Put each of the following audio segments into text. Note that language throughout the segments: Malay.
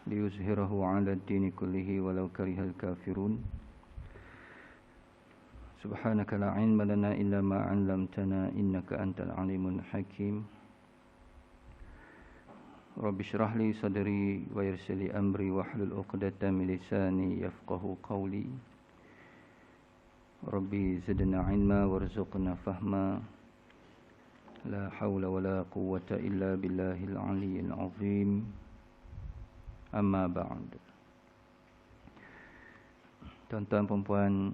ليظهره على الدين كله ولو كره الكافرون سبحانك لا علم لنا إلا ما علمتنا إنك أنت العليم الحكيم رب اشرح لي صدري ويسر لي أمري واحلل عقدة من لساني يفقهوا قولي ربي زدنا علما وارزقنا فهما لا حول ولا قوة إلا بالله العلي العظيم أما بعد. Tuan-tuan perempuan,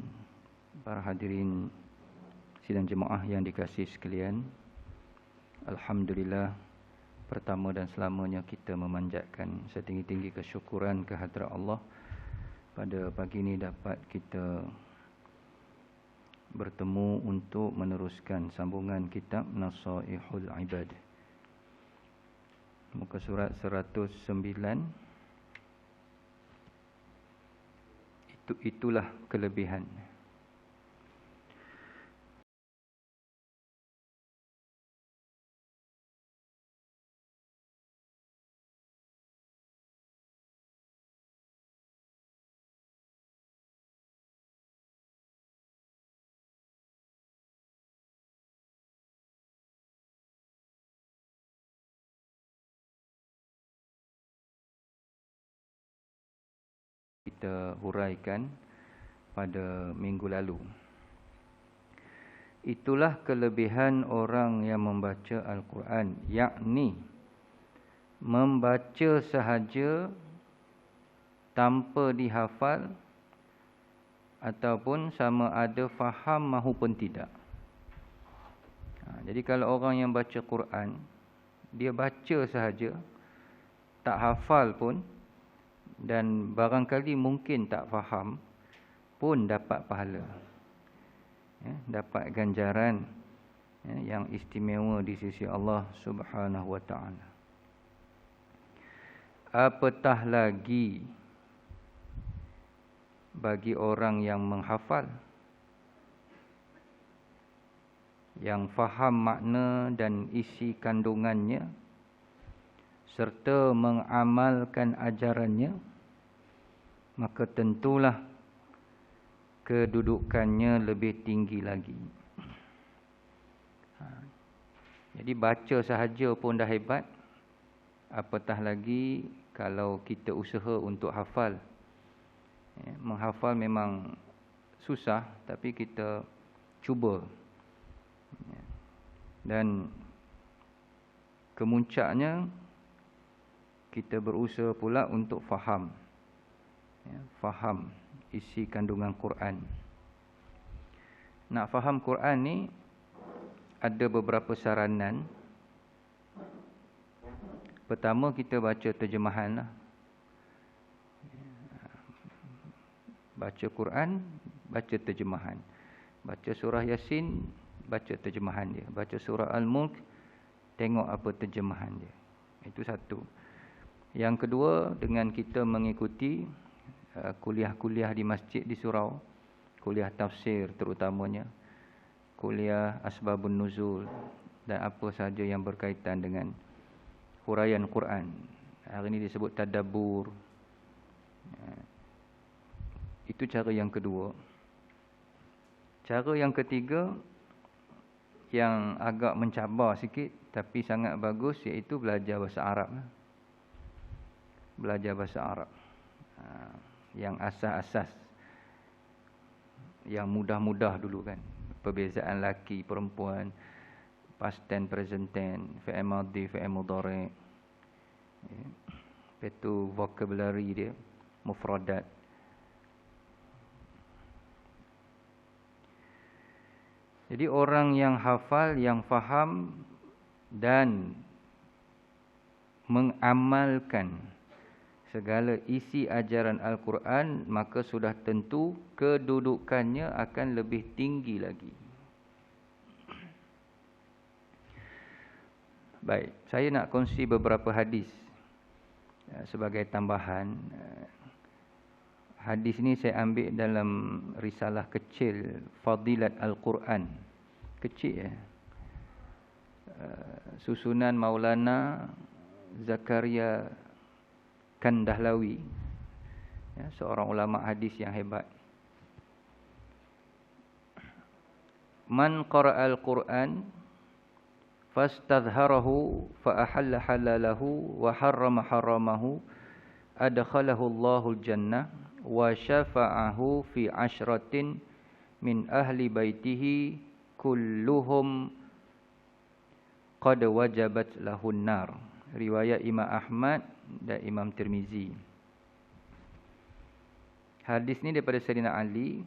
para hadirin sidang jemaah yang dikasihi sekalian, alhamdulillah, pertama dan selamanya kita memanjatkan setinggi-tinggi kesyukuran kehadrat Allah pada pagi ini dapat kita bertemu untuk meneruskan sambungan kitab Nasaihul Ibad. Muka surat 109. Itulah kelebihan. Kita huraikan pada minggu lalu. Itulah kelebihan orang yang membaca Al-Quran, yakni membaca sahaja tanpa dihafal ataupun sama ada faham mahupun tidak. Jadi kalau orang yang baca Quran, dia baca sahaja, tak hafal pun, dan barangkali mungkin tak faham pun dapat pahala, dapat ganjaran yang istimewa di sisi Allah Subhanahu wa taala. Apatah lagi bagi orang yang menghafal, yang faham makna dan isi kandungannya serta mengamalkan ajarannya, maka tentulah kedudukannya lebih tinggi lagi. Jadi baca sahaja pun dah hebat, apatah lagi kalau kita usaha untuk hafal. Menghafal memang susah, tapi kita cuba. Dan kemuncaknya kita berusaha pula untuk faham. Faham isi kandungan Quran. Nak faham Quran ni ada beberapa saranan. Pertama, kita baca terjemahan lah. Baca Quran, baca terjemahan. Baca surah Yasin, baca terjemahan dia. Baca surah Al-Mulk, tengok apa terjemahan dia. Itu satu. Yang kedua, dengan kita mengikuti kuliah-kuliah di masjid di surau, kuliah tafsir terutamanya, kuliah asbabun nuzul dan apa sahaja yang berkaitan dengan huraian Quran. Hari ini disebut tadabbur. Itu cara yang kedua. Cara yang ketiga yang agak mencabar sikit tapi sangat bagus, iaitu belajar bahasa Arab. Belajar bahasa Arab. Yang asas-asas, yang mudah-mudah dulu kan, perbezaan laki perempuan, past tense, present tense, fi'il madhi, fi'il mudhari', itu vocabulary dia, mufradat. Jadi orang yang hafal, yang faham dan mengamalkan segala isi ajaran Al-Quran, maka sudah tentu kedudukannya akan lebih tinggi lagi. Baik, saya nak kongsi beberapa hadis sebagai tambahan. Hadis ni saya ambil dalam risalah kecil Fadilat Al-Quran. Kecil susunan Maulana Zakaria Kandahlawi, ya, seorang ulama hadis yang hebat. Man qara'al Qur'an fastadhharahu fa ahalla halalahu wa harrama haramahu adkhalahu Allahul jannah wa syafa'ahu fi ashratin min ahli baitihi kulluhum qad wajabat lahun nar. Riwayat Imam Ahmad dan Imam Tirmizi. Hadis ni daripada Sayyidina Ali.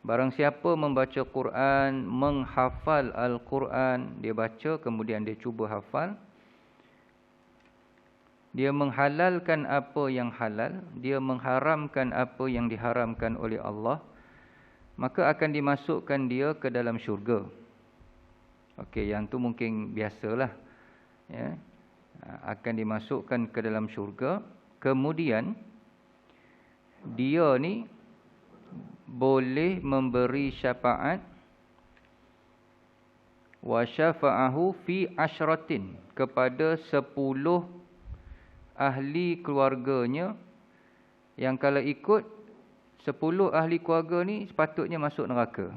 Barang siapa membaca Quran, menghafal Al-Quran, dia baca kemudian dia cuba hafal, dia menghalalkan apa yang halal, dia mengharamkan apa yang diharamkan oleh Allah, maka akan dimasukkan dia ke dalam syurga. Okey, yang tu mungkin biasalah, ya. Akan dimasukkan ke dalam syurga. Kemudian dia ni boleh memberi syafaat wa syafa'ahu fi ashratin, kepada 10 ahli keluarganya, yang kalau ikut 10 ahli keluarga ni sepatutnya masuk neraka.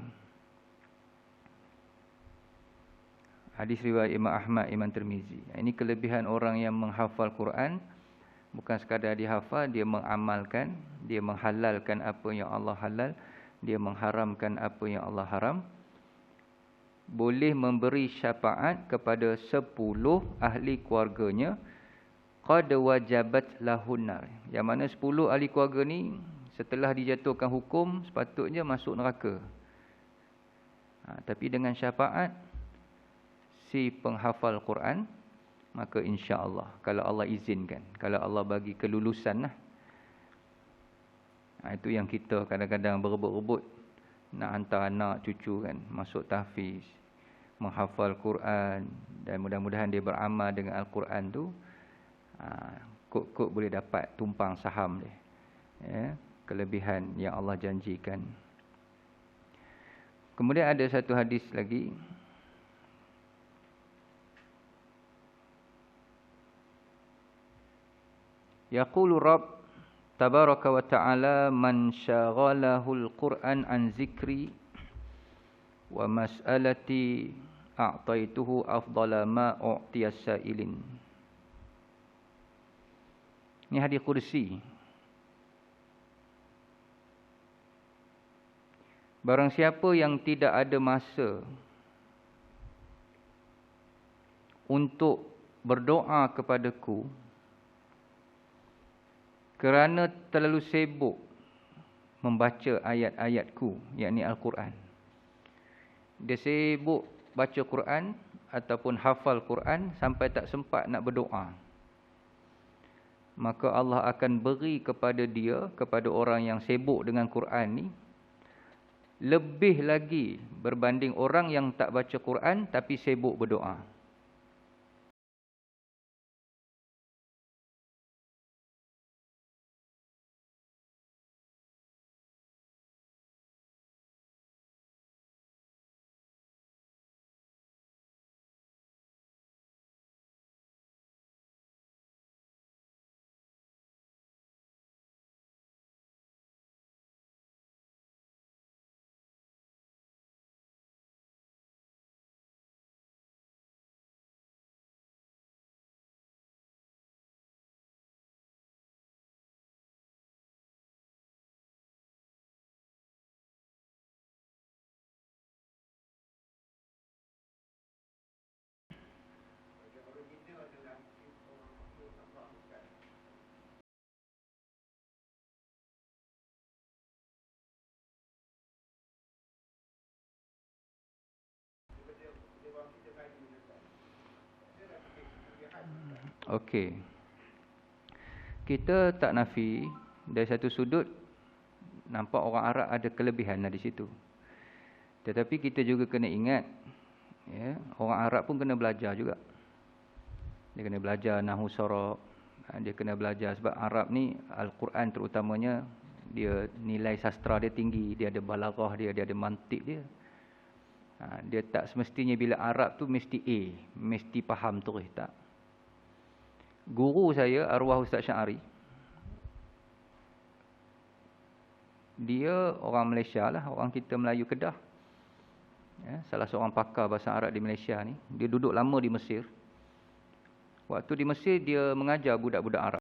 Hadis riwayat Imam Ahmad, Imam Tirmizi. Ini kelebihan orang yang menghafal Quran. Bukan sekadar dia hafal, dia mengamalkan, dia menghalalkan apa yang Allah halal, dia mengharamkan apa yang Allah haram. Boleh memberi syafaat kepada 10 ahli keluarganya, qad wajabat lahun nar. Yang mana 10 ahli keluarga ni setelah dijatuhkan hukum sepatutnya masuk neraka. Tapi dengan syafaat si penghafal Quran, maka insya-Allah, kalau Allah izinkan, kalau Allah bagi kelulusan lah. Itu yang kita kadang-kadang berebut-rebut nak hantar anak cucu kan masuk tahfiz, menghafal Quran, dan mudah-mudahan dia beramal dengan Al-Quran tu. Kok boleh dapat tumpang saham dia, ya, kelebihan yang Allah janjikan. Kemudian ada satu hadis lagi. Yaqulu Rabb tabaraka wa ta'ala man syaghalahul Qur'an an zikri wa mas'alati a'taituhu afdala ma u'tiyas sa'ilin. Ini hadis kursi. Barang siapa yang tidak ada masa untuk berdoa kepadaku kerana terlalu sibuk membaca ayat-ayatku, yakni Al-Quran. Dia sibuk baca Quran ataupun hafal Quran sampai tak sempat nak berdoa. Maka Allah akan beri kepada dia, kepada orang yang sibuk dengan Quran ni, lebih lagi berbanding orang yang tak baca Quran tapi sibuk berdoa. Okey. Kita tak nafi, dari satu sudut nampak orang Arab ada kelebihan di situ. Tetapi kita juga kena ingat, ya, orang Arab pun kena belajar juga. Dia kena belajar nahwu saraf, dia kena belajar sebab Arab ni Al-Quran terutamanya dia nilai sastra dia tinggi, dia ada balaghah dia ada mantik dia. Dia tak semestinya bila Arab tu mesti A, mesti faham terus, tak. Guru saya arwah Ustaz Syari, Dia orang Malaysia lah, orang kita Melayu Kedah. Ya, salah seorang pakar bahasa Arab di Malaysia ni. Dia duduk lama di Mesir. Waktu di Mesir, dia mengajar budak-budak Arab.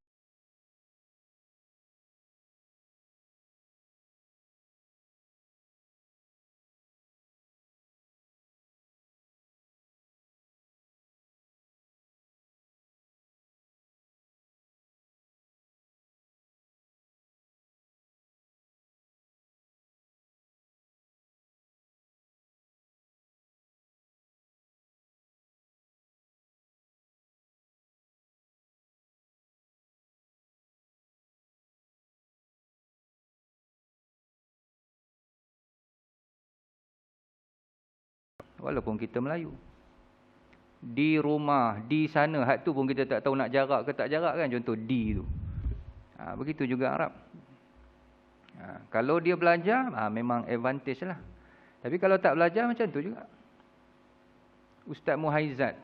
Walaupun kita Melayu. Di rumah, di sana, hak tu pun kita tak tahu nak jarak ke tak jarak kan. Contoh di tu. Begitu juga Arab. Kalau dia belajar, memang advantage lah. Tapi kalau tak belajar, macam tu juga. Ustaz Muhaizat,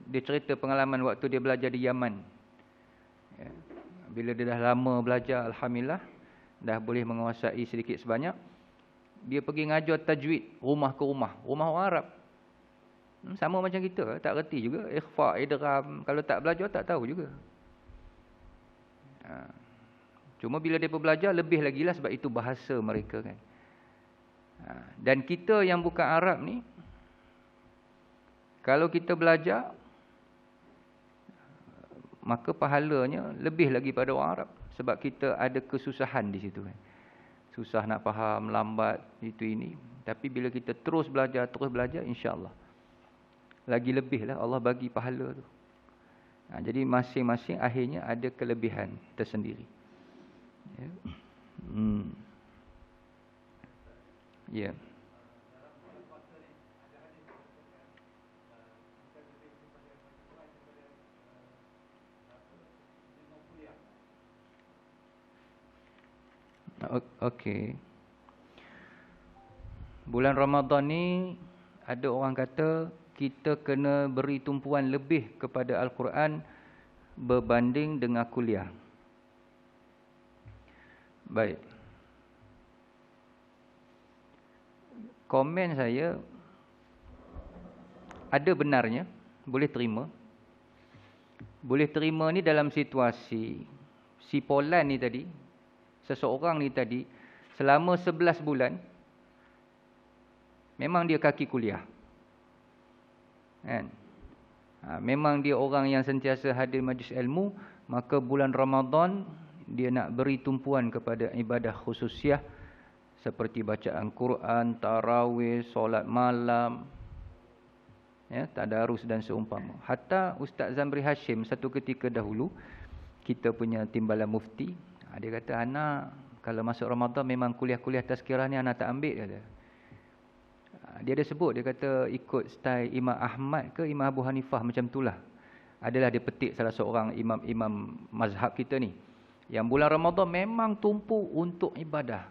dia cerita pengalaman waktu dia belajar di Yaman. Bila dia dah lama belajar, Alhamdulillah, dah boleh menguasai sedikit sebanyak, dia pergi ngajar tajwid rumah ke rumah. Rumah orang Arab. Sama macam kita, tak reti juga. Ikhfa, idgham. Kalau tak belajar, tak tahu juga. Cuma bila dia belajar, lebih lagi lah sebab itu bahasa mereka kan. Dan kita yang bukan Arab ni, kalau kita belajar, maka pahalanya lebih lagi pada orang Arab. Sebab kita ada kesusahan di situ kan. Susah nak faham, lambat, itu ini. Tapi bila kita terus belajar, insya-Allah lagi lebih lah Allah bagi pahala tu. Jadi masing-masing akhirnya ada kelebihan tersendiri. Ya. Ya. Okey. Bulan Ramadan ni ada orang kata kita kena beri tumpuan lebih kepada Al-Quran berbanding dengan kuliah. Baik. Komen saya ada benarnya, boleh terima. Boleh terima ni dalam situasi si Polan ni tadi, seseorang ni tadi, selama 11 bulan, memang dia kaki kuliah. Kan? Memang dia orang yang sentiasa hadir majlis ilmu, maka bulan Ramadan, dia nak beri tumpuan kepada ibadah khususiah, seperti bacaan Quran, tarawih, solat malam, ya, tadarus dan seumpama. Hatta Ustaz Zamri Hashim satu ketika dahulu, kita punya timbalan mufti, dia kata, anak kalau masuk Ramadan memang kuliah-kuliah tazkirah ni anak tak ambil, kata. Dia ada sebut, dia kata ikut style Imam Ahmad ke Imam Abu Hanifah, macam itulah. Adalah dia petik salah seorang imam mazhab kita ni, yang bulan Ramadan memang tumpu untuk ibadah.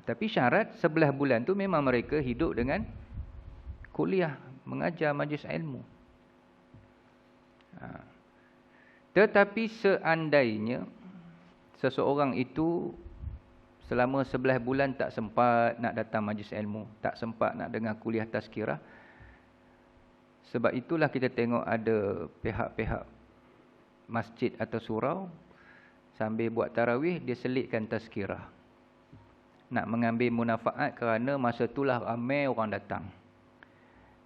Tapi syarat 11 bulan tu memang mereka hidup dengan kuliah, mengajar majlis ilmu. Tetapi seandainya seseorang itu selama 11 bulan tak sempat nak datang majlis ilmu, tak sempat nak dengar kuliah tazkirah, sebab itulah kita tengok ada pihak-pihak masjid atau surau sambil buat tarawih, dia selitkan tazkirah. Nak mengambil munafaat kerana masa itulah ramai orang datang.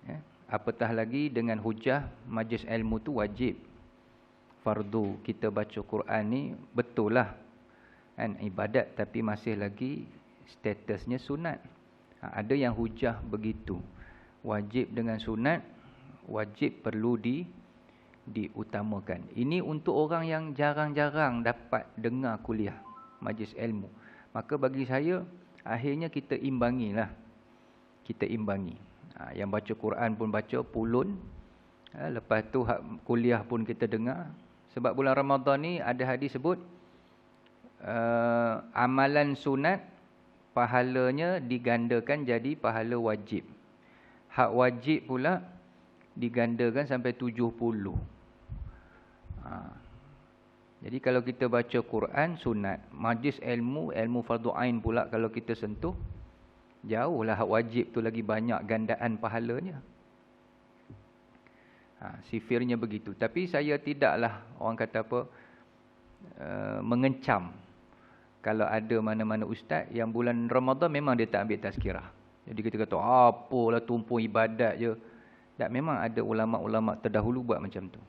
Ya. Apatah lagi dengan hujah majlis ilmu tu wajib, fardu. Kita baca Quran ni betul lah kan, ibadat, tapi masih lagi statusnya sunat. Ada yang hujah begitu. Wajib dengan sunat, wajib perlu diutamakan. Ini untuk orang yang jarang-jarang dapat dengar kuliah majlis ilmu. Maka bagi saya, akhirnya kita imbangilah. Kita imbangi. Yang baca Quran pun baca pulun. Lepas tu kuliah pun kita dengar. Sebab bulan Ramadan ni ada hadis sebut, amalan sunat, pahalanya digandakan jadi pahala wajib. Hak wajib pula digandakan sampai 70. Jadi kalau kita baca Quran, sunat. Majlis ilmu, ilmu fardu ain pula kalau kita sentuh, jauhlah hak wajib tu lagi banyak gandaan pahalanya. Sifirnya begitu. Tapi saya tidaklah, orang kata apa, mengecam. Kalau ada mana-mana ustaz yang bulan Ramadan memang dia tak ambil tazkirah. Jadi kita kata, apalah tumpung ibadat je. Tak, memang ada ulama'-ulama' terdahulu buat macam tu.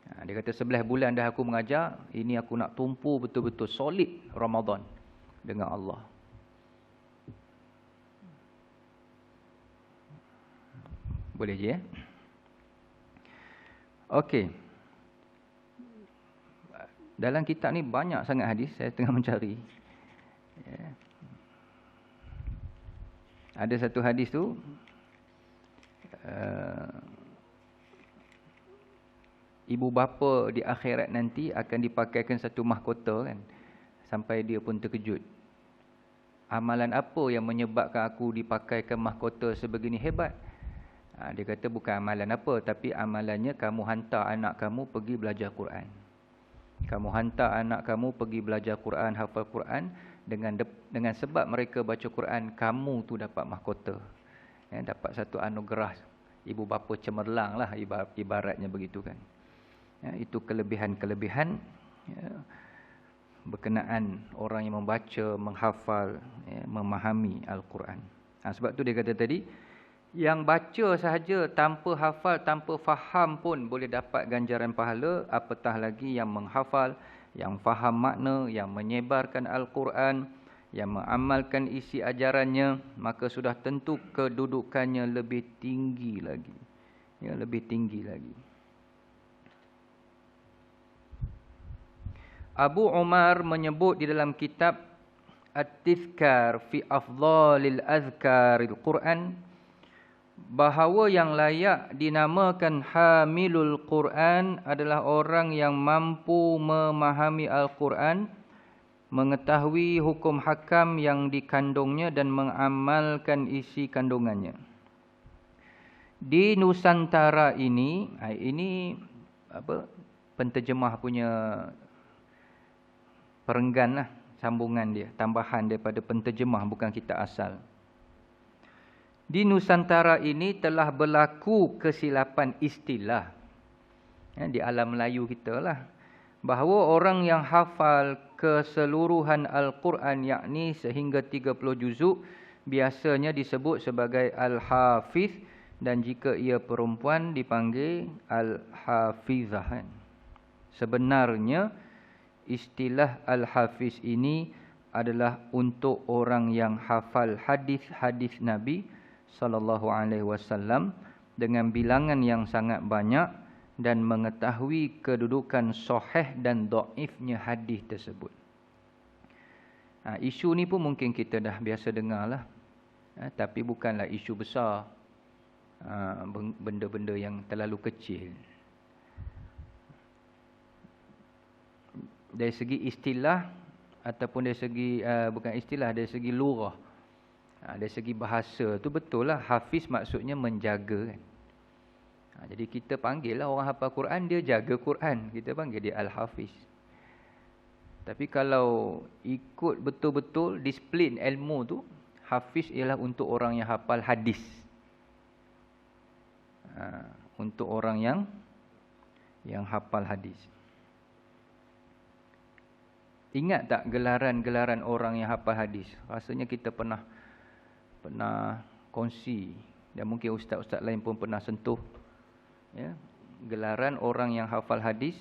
Dia kata 11 bulan dah aku mengajar, ini aku nak tumpu betul-betul solid Ramadan dengan Allah. Boleh je ya? Okey. Dalam kitab ni banyak sangat hadis, saya tengah mencari. Ya. Ada satu hadis tu, ibu bapa di akhirat nanti akan dipakaikan satu mahkota kan. Sampai dia pun terkejut. Amalan apa yang menyebabkan aku dipakaikan mahkota sebegini hebat? Dia kata bukan amalan apa, tapi amalannya kamu hantar anak kamu pergi belajar Quran. Kamu hantar anak kamu pergi belajar Quran, hafal Quran, dengan sebab mereka baca Quran, kamu tu dapat mahkota. Ya, dapat satu anugerah. Ibu bapa cemerlang lah ibaratnya begitu kan. Ya, itu kelebihan-kelebihan ya, berkenaan orang yang membaca, menghafal, ya, memahami Al-Quran. Sebab tu dia kata tadi, yang baca sahaja tanpa hafal, tanpa faham pun boleh dapat ganjaran pahala, apatah lagi yang menghafal, yang faham makna, yang menyebarkan Al-Quran, yang mengamalkan isi ajarannya, maka sudah tentu kedudukannya lebih tinggi lagi. Ya, lebih tinggi lagi. Abu Umar menyebut di dalam kitab At-Tizkar fi Afdhalil Azkaril Quran, bahawa yang layak dinamakan hamilul Quran adalah orang yang mampu memahami Al-Quran, mengetahui hukum hakam yang dikandungnya dan mengamalkan isi kandungannya. Di Nusantara ini penterjemah punya perenggan lah, sambungan dia, tambahan daripada penterjemah, bukan kitab asal. Di Nusantara ini telah berlaku kesilapan istilah, ya, di alam Melayu kita lah, bahawa orang yang hafal keseluruhan Al-Quran, yakni sehingga 30 juzuk, biasanya disebut sebagai Al-Hafiz, dan jika ia perempuan dipanggil Al-Hafizah. Kan? Sebenarnya istilah Al-Hafiz ini adalah untuk orang yang hafal hadis-hadis Nabi sallallahu alaihi wasallam dengan bilangan yang sangat banyak dan mengetahui kedudukan sahih dan dhaifnya hadis tersebut. Isu ni pun mungkin kita dah biasa dengar lah, tapi bukanlah isu besar, benda-benda yang terlalu kecil. Dari segi istilah ataupun dari segi bukan istilah, dari segi lurah, dari segi bahasa tu betul lah, hafiz maksudnya menjaga kan. Jadi kita panggil lah orang hafal Quran, dia jaga Quran, kita panggil dia Al-Hafiz. Tapi kalau ikut betul-betul disiplin ilmu tu, hafiz ialah untuk orang yang hafal hadis. Untuk orang yang hafal hadis. Ingat tak gelaran-gelaran orang yang hafal hadis? Rasanya kita pernah kongsi, dan mungkin ustaz-ustaz lain pun pernah sentuh, ya, gelaran orang yang hafal hadis.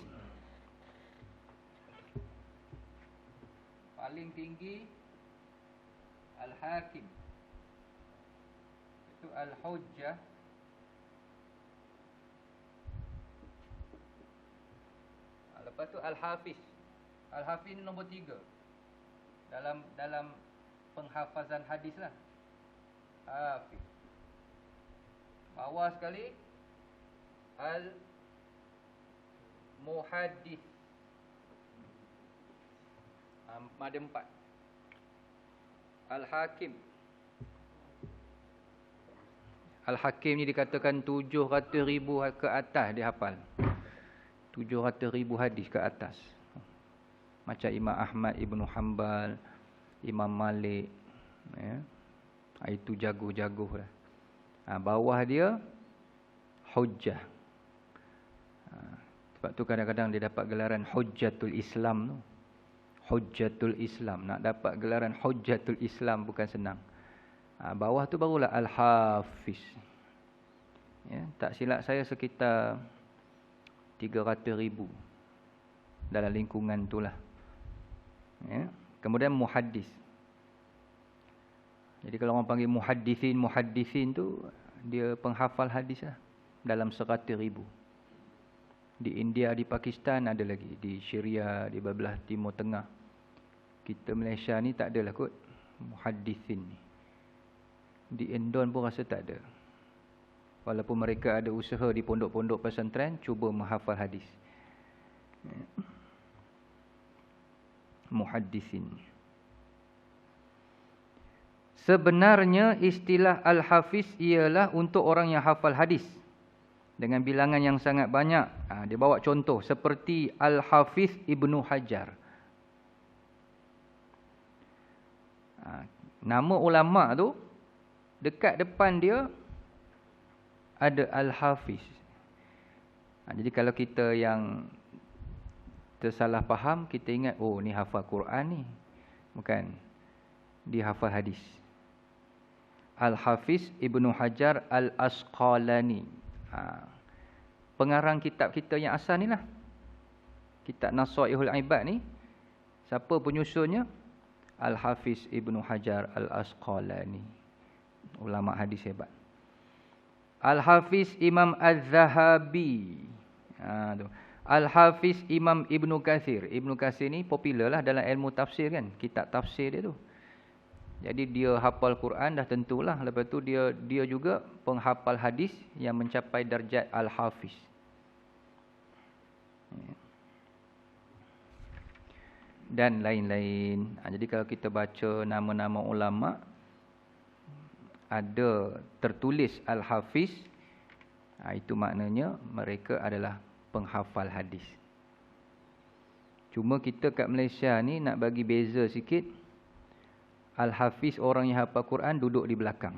Paling tinggi Al-Hakim, itu Al-Hujjah, lepas tu Al-Hafiz. Al-Hafiz ni nombor 3 dalam penghafazan hadis lah. Hafiz. Bawah sekali Al-Muhaddis. Ada 4. Al-Hakim. Al-Hakim ni dikatakan 700,000 ke atas dia hafal. 700,000 hadis ke atas. Macam Imam Ahmad Ibn Hanbal, Imam Malik, ya. Itu jago-jago lah. Bawah dia hujjah. Sebab tu kadang-kadang dia dapat gelaran Hujjatul Islam tu. Hujjatul Islam. Nak dapat gelaran Hujjatul Islam bukan senang. Bawah tu barulah Al-Hafiz. Ya, tak silap saya sekitar 300,000 dalam lingkungan itulah. Ya. Kemudian muhaddis. Jadi kalau orang panggil muhaddisin tu dia penghafal hadis lah, dalam 100,000. Di India, di Pakistan ada lagi, di Syria, di belah Timur Tengah. Kita Malaysia ni tak adalah kot muhaddisin ni. Di Indon pun rasa tak ada. Walaupun mereka ada usaha di pondok-pondok pesantren cuba menghafal hadis. Muhaddisin. Sebenarnya istilah Al-Hafiz ialah untuk orang yang hafal hadis dengan bilangan yang sangat banyak. Dia bawa contoh seperti Al-Hafiz Ibnu Hajar. Nama ulama tu dekat depan dia ada Al-Hafiz. Jadi kalau kita yang tersalah faham, kita ingat, oh ni hafal Quran ni. Bukan. Dia hafal hadis. Al-Hafiz Ibnu Hajar Al-Asqalani. Pengarang kitab kita yang asal ni lah. Kitab Nasaihul Ibad ni. Siapa penyusunnya? Al-Hafiz Ibnu Hajar Al-Asqalani. Ulama hadis hebat. Al-Hafiz Imam Az-Zahabi. Al-Hafiz Imam Ibnu Katsir. Ibnu Katsir ni popular lah dalam ilmu tafsir kan. Kitab tafsir dia tu. Jadi dia hafal Quran dah tentulah. Lepas tu dia juga penghafal hadis yang mencapai darjat Al-Hafiz. Dan lain-lain. Jadi kalau kita baca nama-nama ulama, ada tertulis Al-Hafiz, itu maknanya mereka adalah penghafal hadis. Cuma kita kat Malaysia ni nak bagi beza sikit. Al-Hafiz orang yang hafal Quran duduk di belakang.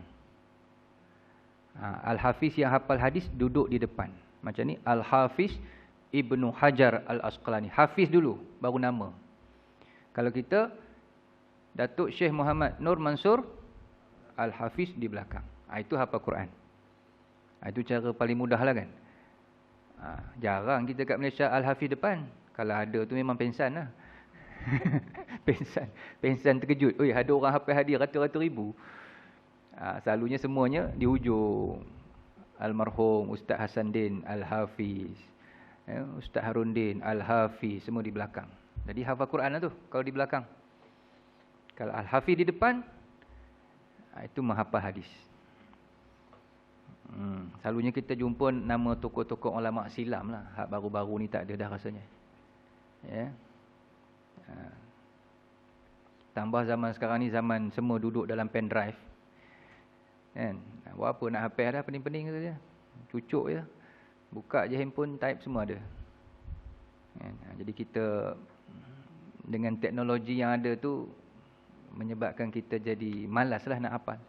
Al-Hafiz yang hafal hadis duduk di depan. Macam ni Al-Hafiz Ibnu Hajar Al-Asqalani. Hafiz dulu baru nama. Kalau kita Datuk Syekh Muhammad Nur Mansur Al-Hafiz di belakang. Itu hafal Quran. Itu cara paling mudah lah kan. Jarang kita kat Malaysia Al-Hafiz depan. Kalau ada tu memang pensan lah. Pensan terkejut. Oi, ada orang hafal hadis ratus-ratus ribu. Selalunya semuanya di hujung. Almarhum Ustaz Hasanuddin Al-Hafiz. Ustaz Haruddin Al-Hafiz. Semua di belakang. Jadi hafal Quran lah tu kalau di belakang. Kalau Al-Hafiz di depan, itu menghafal hadis. Selalunya kita jumpa nama tokoh-tokoh ulama silam lah. Hak baru-baru ni tak ada dah rasanya. Ya. Tambah zaman sekarang ni zaman semua duduk dalam pen drive. Kan? Buat apa nak hafal dah, pening-pening saja. Cucuk je. Buka je handphone, type semua ada. Kan? Jadi kita dengan teknologi yang ada tu menyebabkan kita jadi malaslah nak hafal.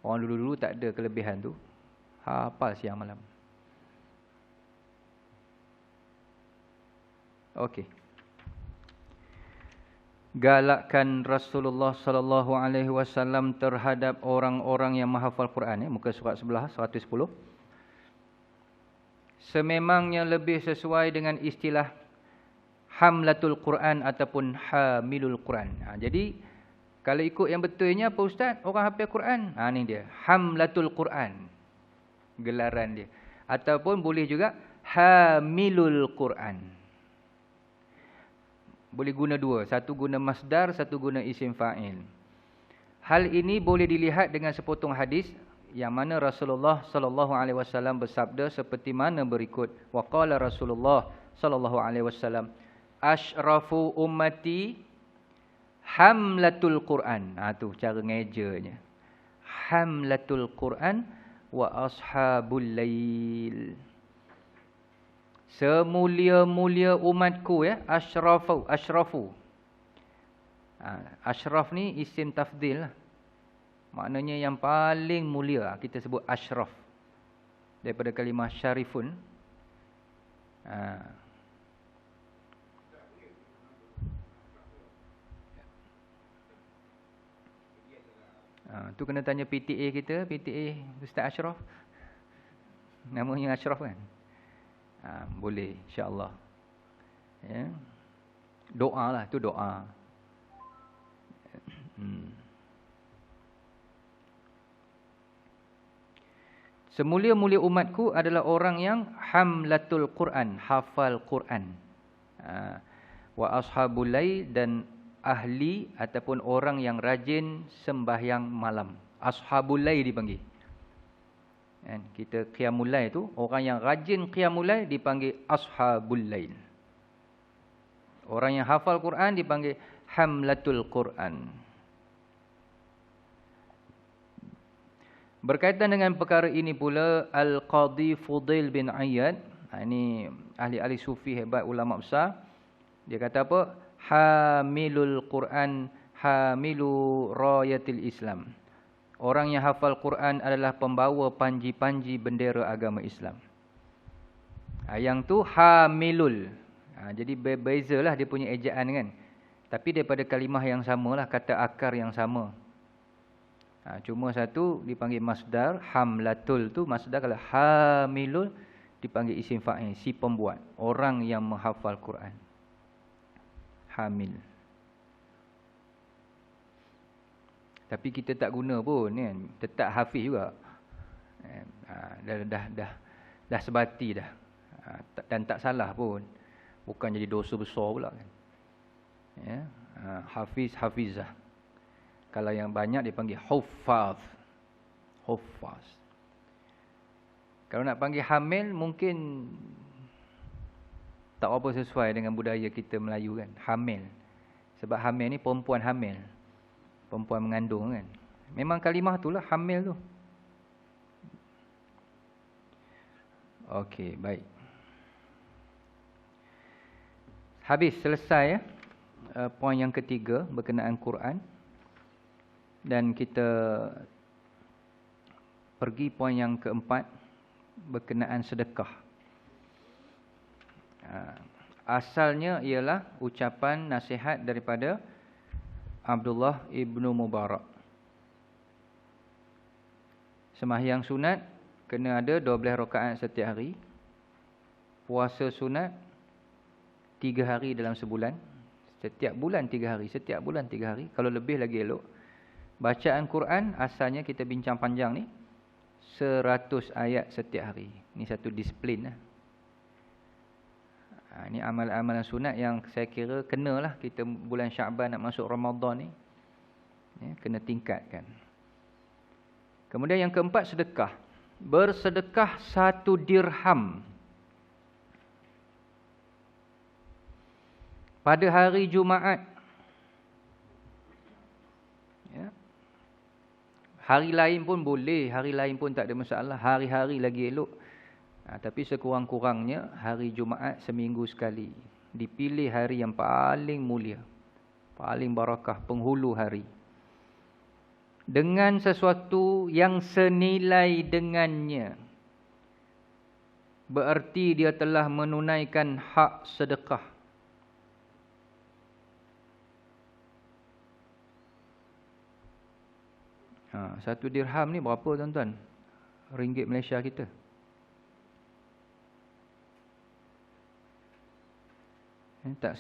Orang dulu-dulu tak ada kelebihan tu. Hafal siang malam. Okey. Galakkan Rasulullah sallallahu alaihi wasallam terhadap orang-orang yang menghafal Quran, ya, muka surat sebelah 110. Sememangnya lebih sesuai dengan istilah hamlatul Quran ataupun hamilul Quran. Jadi kalau ikut yang betulnya apa ustaz? Orang hafal Quran. Ni dia, hamlatul Quran. Gelaran dia. Ataupun boleh juga hamilul Quran. Boleh guna dua. Satu guna masdar, satu guna isim fa'il. Hal ini boleh dilihat dengan sepotong hadis yang mana Rasulullah sallallahu alaihi wasallam bersabda seperti mana berikut. Wa qala Rasulullah sallallahu alaihi wasallam, "Ashrafu ummati hamlatul Quran." Tu cara ngejanya. Hamlatul Quran wa ashabul lail. Semulia-mulia umatku ya, asyrafu. Asyraf ni isim tafdhil lah. Maknanya yang paling mulia. Kita sebut asyraf. Daripada kalimah syarifun. Tu kena tanya PTA kita, PTA Ustaz Ashraf. Namanya Ashraf kan? Boleh, insya-Allah. Ya. Doa lah, tu doa. Semulia-mulia umatku adalah orang yang hamlatul Quran, hafal Quran. Wa ashabul lail, dan ahli ataupun orang yang rajin sembahyang malam. Ashabul lail dipanggil. Kan, kita qiyamul lail tu, orang yang rajin qiyamul lail dipanggil ashabul lail. Orang yang hafal Quran dipanggil hamlatul Quran. Berkaitan dengan perkara ini pula, Al-Qadhi Fudail bin Iyad, ini ahli-ahli sufi hebat, ulama besar. Dia kata apa? Hamilul Quran, hamilu rayatil Islam. Orang yang hafal Quran adalah pembawa panji-panji bendera agama Islam. Yang tu hamilul. Jadi bezalah dia punya ejaan kan. Tapi daripada kalimah yang samalah, kata akar yang sama. Cuma satu dipanggil masdar, hamlatul tu masdar, kalau hamilul dipanggil isim fa'il, si pembuat, orang yang menghafal Quran. Hamil. Tapi kita tak guna pun kan, tetap hafiz juga. Dah sebati dah. Dan tak salah pun. Bukan jadi dosa besar pula kan. Ya, hafiz, hafizah. Kalau yang banyak dipanggil huffaz. Huffaz. Kalau nak panggil hamil, mungkin tak apa sesuai dengan budaya kita Melayu kan. Hamil. Sebab hamil ni perempuan hamil. Perempuan mengandung kan. Memang kalimah tu lah, hamil tu. Okey, baik. Habis, selesai ya. Poin yang ketiga berkenaan Quran. Dan kita pergi poin yang keempat berkenaan sedekah. Asalnya ialah ucapan nasihat daripada Abdullah ibnu Mubarak. Sembahyang sunat kena ada 12 rakaat setiap hari. Puasa sunat 3 hari dalam sebulan. Setiap bulan 3 hari. Setiap bulan 3 hari. Kalau lebih lagi elok. Bacaan Quran, asalnya kita bincang panjang ni, 100 ayat setiap hari. Ini satu disiplin lah. Ini amalan-amalan sunat yang saya kira kenalah kita bulan Syaban nak masuk Ramadan ni. Ya, kena tingkatkan. Kemudian yang keempat, sedekah. Bersedekah 1 dirham. Pada hari Jumaat. Ya. Hari lain pun boleh, hari lain pun tak ada masalah. Hari-hari lagi elok. Tapi sekurang-kurangnya hari Jumaat seminggu sekali. Dipilih hari yang paling mulia. Paling barakah, penghulu hari. Dengan sesuatu yang senilai dengannya. Bererti dia telah menunaikan hak sedekah. Satu dirham ni berapa tuan-tuan? Ringgit Malaysia kita. Tak